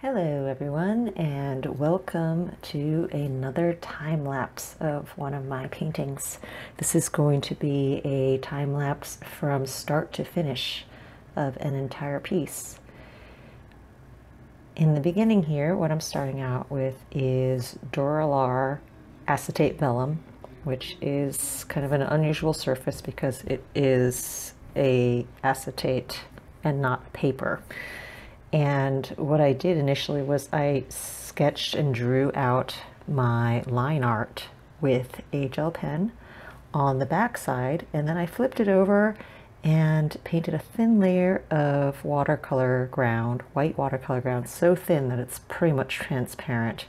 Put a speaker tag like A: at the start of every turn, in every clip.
A: Hello everyone, and welcome to another time lapse of one of my paintings. This is going to be a time lapse from start to finish of an entire piece. In the beginning here, what I'm starting out with is Dura-lar acetate vellum, which is kind of an unusual surface because it is a acetate and not paper. And what I did initially was I sketched and drew out my line art with a gel pen on the back side, and then I flipped it over and painted a thin layer of watercolor ground, white watercolor ground, so thin that it's pretty much transparent.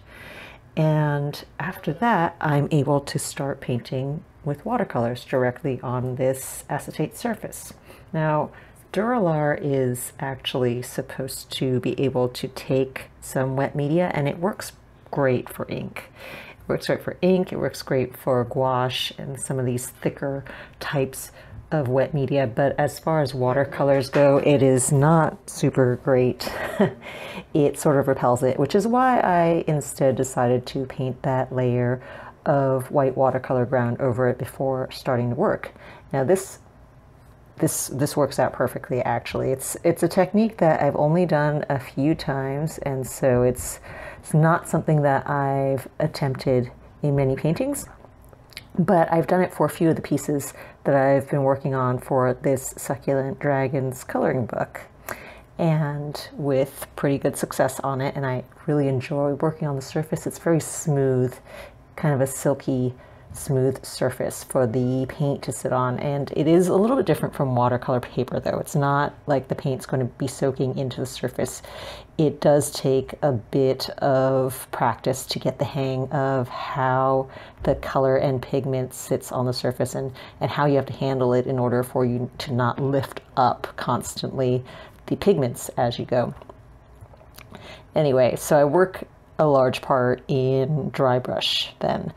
A: And after that, I'm able to start painting with watercolors directly on this acetate surface. Now, Dura-lar is actually supposed to be able to take some wet media, and it works great for ink. It works great for ink, it works great for gouache and some of these thicker types of wet media, but as far as watercolors go, it is not super great. It sort of repels it, which is why I instead decided to paint that layer of white watercolor ground over it before starting to work. Now this works out perfectly, actually. It's a technique that I've only done a few times, and so it's not something that I've attempted in many paintings, but I've done it for a few of the pieces that I've been working on for this Succulent Dragons coloring book, and with pretty good success on it, and I really enjoy working on the surface. It's very smooth, kind of a silky smooth surface for the paint to sit on, and it is a little bit different from watercolor paper, though. It's not like the paint's going to be soaking into the surface. It does take a bit of practice to get the hang of how the color and pigment sits on the surface, and how you have to handle it in order for you to not lift up constantly the pigments as you go. Anyway, so I work a large part in dry brush then,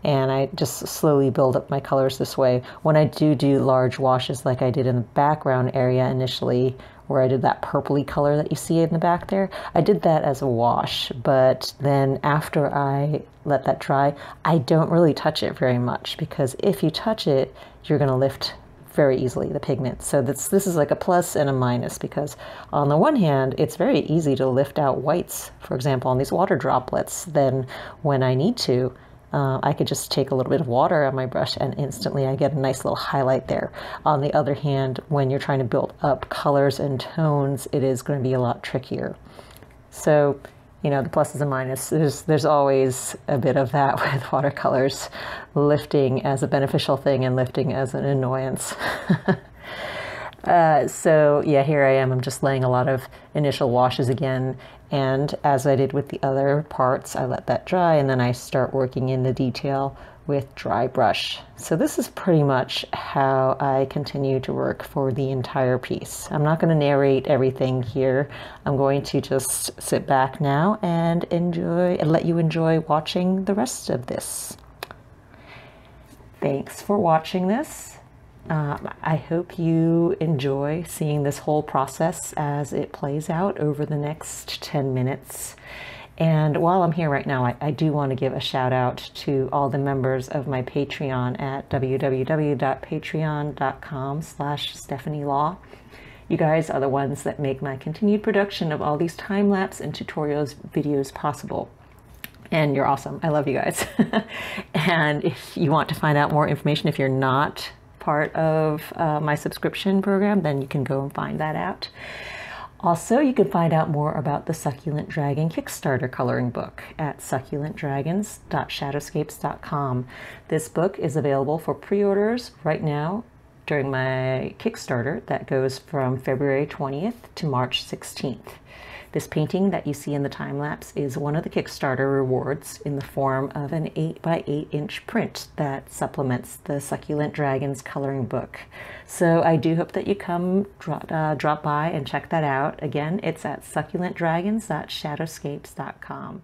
A: and I just slowly build up my colors this way. When I do large washes like I did in the background area initially, where I did that purpley color that you see in the back there, I did that as a wash, but then after I let that dry, I don't really touch it very much, because if you touch it, you're going to lift very easily the pigment. So this is like a plus and a minus, because on the one hand, it's very easy to lift out whites, for example, on these water droplets. Then when I need to, I could just take a little bit of water on my brush and instantly I get a nice little highlight there. On the other hand, when you're trying to build up colors and tones, it is going to be a lot trickier. So, you know, the pluses and minuses, there's always a bit of that with watercolors, lifting as a beneficial thing and lifting as an annoyance. So yeah, here I am. I'm just laying a lot of initial washes again, and as I did with the other parts, I let that dry, and then I start working in the detail with dry brush. So this is pretty much how I continue to work for the entire piece. I'm not going to narrate everything here. I'm going to just sit back now and enjoy, and let you enjoy watching the rest of this. Thanks for watching this. I hope you enjoy seeing this whole process as it plays out over the next 10 minutes. And while I'm here right now, I do want to give a shout out to all the members of my Patreon at www.patreon.com/StephanieLaw. You guys are the ones that make my continued production of all these time-lapse and tutorials videos possible. And you're awesome. I love you guys. And if you want to find out more information, if you're not part of my subscription program, then you can go and find that out. Also, you can find out more about the Succulent Dragon Kickstarter coloring book at succulentdragons.shadowscapes.com. This book is available for pre-orders right now during my Kickstarter that goes from February 20th to March 16th. This painting that you see in the time lapse is one of the Kickstarter rewards in the form of an 8x8 inch print that supplements the Succulent Dragons coloring book. So I do hope that you come drop by and check that out. Again, it's at succulentdragons.shadowscapes.com.